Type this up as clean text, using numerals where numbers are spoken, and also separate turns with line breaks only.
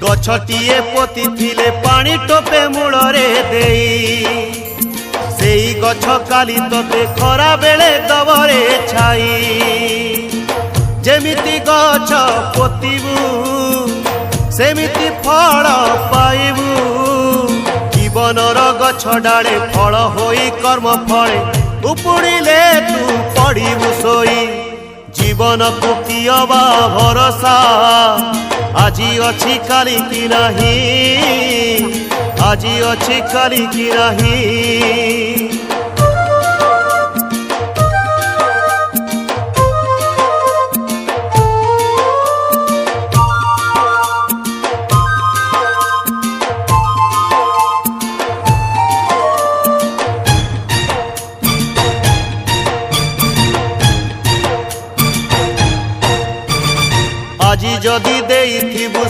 गछटिए पोती थिले पानी टोपे मूलरे देई सेई गछ काली तोते खरा बेले दबरे छाई जेमिति गछ पोतीबू सेमिति फल पाइबू जीवनर गछ डाले फल होई कर्म फले उपुड़िले तू पड़िबू सोई जीवन को कियबा भरोसा आजी अच्छी काली की नहीं आजी अच्छी काली की नहीं। আজি যদি দেইথিবু